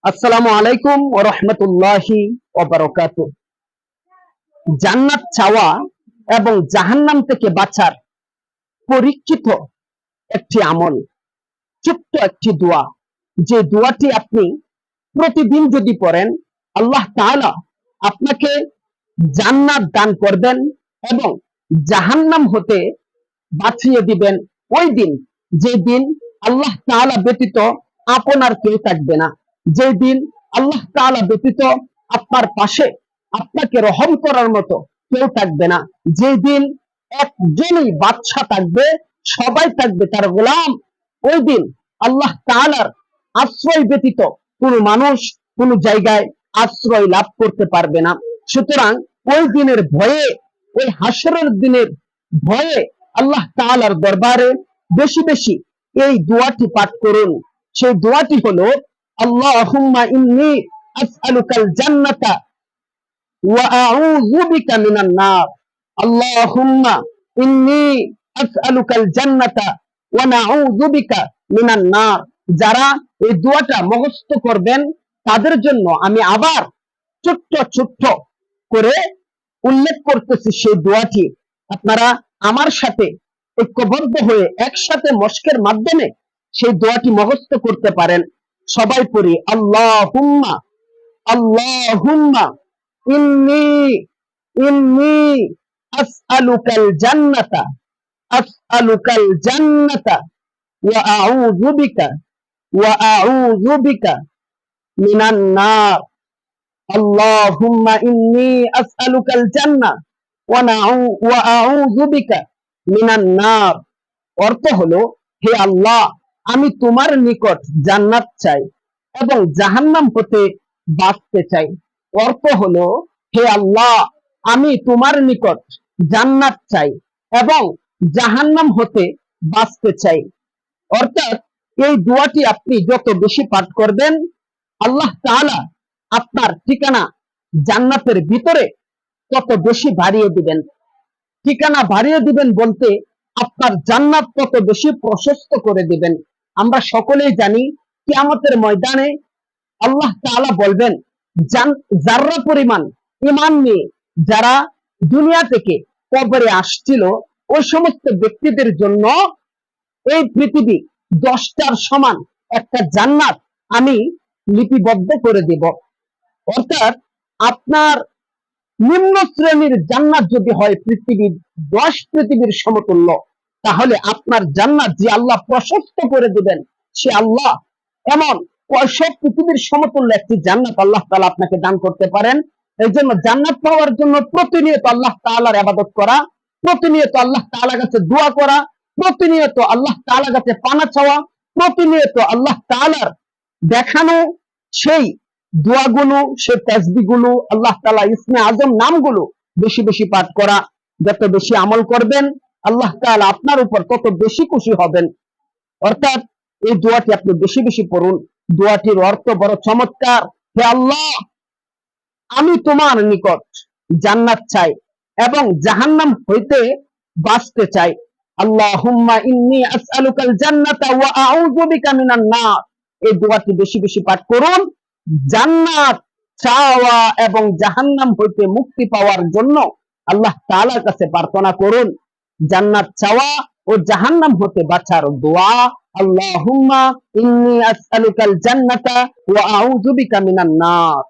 আসসালামু আলাইকুম ওয়া রাহমাতুল্লাহি ওয়া বারাকাতুহু। জান্নাত চাওয়া এবং জাহান্নাম থেকে বাঁচার পরীক্ষিত একটি আমল, ছোট্ট একটি দোয়া। যে দোয়াটি আপনি প্রতিদিন যদি পড়েন, আল্লাহ তাআলা আপনাকে জান্নাত দান করবেন এবং জাহান্নাম হতে বাঁচিয়ে দিবেন ওই দিন, যে দিন আল্লাহ তাআলা ব্যতীত আপনার কেউ থাকবে না, যে দিন আল্লাহ তাআলা ব্যতীত আপনার পাশে আপনাকে রহম করার মতো কেউ থাকবে না, যে দিন একজনই বাদশা থাকবে, সবাই থাকবে তার গোলাম। ওই দিন আল্লাহ তাআলার আশ্রয় ব্যতীত কোনো মানুষ কোনো জায়গায় আশ্রয় লাভ করতে পারবে না। সুতরাং ওই দিনের ভয়ে, ওই হাসরের দিনের ভয়ে আল্লাহ তাআলার দরবারে বেশি বেশি এই দোয়াটি পাঠ করুন। সেই দোয়াটি হলো, আল্লাহুম্মা ইন্নী আসআলুকাল জান্নাতা ওয়া আউযু বিকা মিনান নার। আল্লাহুম্মা ইন্নী আসআলুকাল জান্নাতা ওয়া নাউযু বিকা মিনান নার। যারা এই দোয়াটা মুখস্থ করবেন তাদের জন্য আমি আবার ছোট্ট ছোট্ট করে উল্লেখ করতেছি সেই দোয়াটি। আপনারা আমার সাথে ঐক্যবদ্ধ হয়ে একসাথে মশকের মাধ্যমে সেই দোয়াটি মুখস্থ করতে পারেন। সবাই পড়ি, আল্লাহুম্মা আল্লাহুম্মা ইন্নী ইন্নী আসআলুকাল জান্নাতা আসআলুকাল জান্নাতা ওয়া আউযু বিকা মিনান নার। আল্লাহুম্মা ইন্নী আসআলুকাল জান্নাহ ওয়া আউযু বিকা মিনান নার। অর্থ হলো, হে আল্লাহ, আমি তোমার নিকট জান্নাত চাই এবং জাহান্নাম হতে বাঁচতে চাই। অর্থ হলো, হে আল্লাহ, আমি তোমার নিকট জান্নাত চাই এবং জাহান্নাম হতে বাঁচতে চাই। অর্থাৎ এই দোয়াটি আপনি যত বেশি পাঠ করবেন, আল্লাহ তাআলা আপনার ঠিকানা জান্নাতের ভিতরে তত বেশি বাড়িয়ে দিবেন। ঠিকানা বাড়িয়ে দিবেন বলতে আপনার জান্নাত তত বেশি প্রশস্ত করে দিবেন। আমরা সকলেই জানি, কিয়ামতের ময়দানে আল্লাহ তাআলা বলবেন, যারা পরিমাণ ঈমান নিয়ে যারা দুনিয়া থেকে কবরে আসছিল, ওই সমস্ত ব্যক্তিদের জন্য এই পৃথিবী 10টার সমান একটা জান্নাত আমি লিপিবদ্ধ করে দিব। অর্থাৎ আপনার নিম্ন শ্রেণীর জান্নাত যদি হয় পৃথিবীর 10 পৃথিবীর সমতুল্য, তাহলে আপনার জান্নাত যে আল্লাহ প্রশস্ত করে দিবেন, সে আল্লাহ এমন সব পৃথিবীর সমতুল্য একটি জান্নাত আল্লাহ তাআলা আপনাকে দান করতে পারেন। এই জন্য জান্নাত পাওয়ার জন্য প্রতিনিয়ত আল্লাহ তাআলার ইবাদত করা, প্রতিনিয়ত আল্লাহ তাআলার কাছে দোয়া করা, প্রতিনিয়ত আল্লাহ তাআলার কাছে পানা চাওয়া, প্রতিনিয়ত আল্লাহ তাআলার দেখানো সেই দোয়াগুলো, সেই তাসবিহগুলো, আল্লাহ তাআলা ইসমে আজম নামগুলো বেশি বেশি পাঠ করা। যত বেশি আমল করবেন, আল্লাহ তাআলা আপনার উপর তত বেশি খুশি হবেন। অর্থাৎ এই দোয়াটি আপনি বেশি বেশি পড়ুন। দোয়াটির অর্থ বড় চমৎকার। হে আল্লাহ, আমি তোমার নিকট জান্নাত চাই এবং জাহান্নাম হইতে বাঁচতে চাই। আল্লাহুম্মা ইন্নী আসআলুকাল জান্নাতা ওয়া আউযু বিকা মিনান নার। এই দোয়াটি বেশি বেশি পাঠ করুন। জান্নাত চাওয়া এবং জাহান্নাম হইতে মুক্তি পাওয়ার জন্য আল্লাহ তাআলার কাছে প্রার্থনা করুন। জান্নাত চাওয়া ও জাহান্নাম হতে বাঁচার দোয়া, আল্লাহুম্মা ইন্নী আসআলুকাল জান্নাতা ওয়া আউযু বিকা মিনান নার।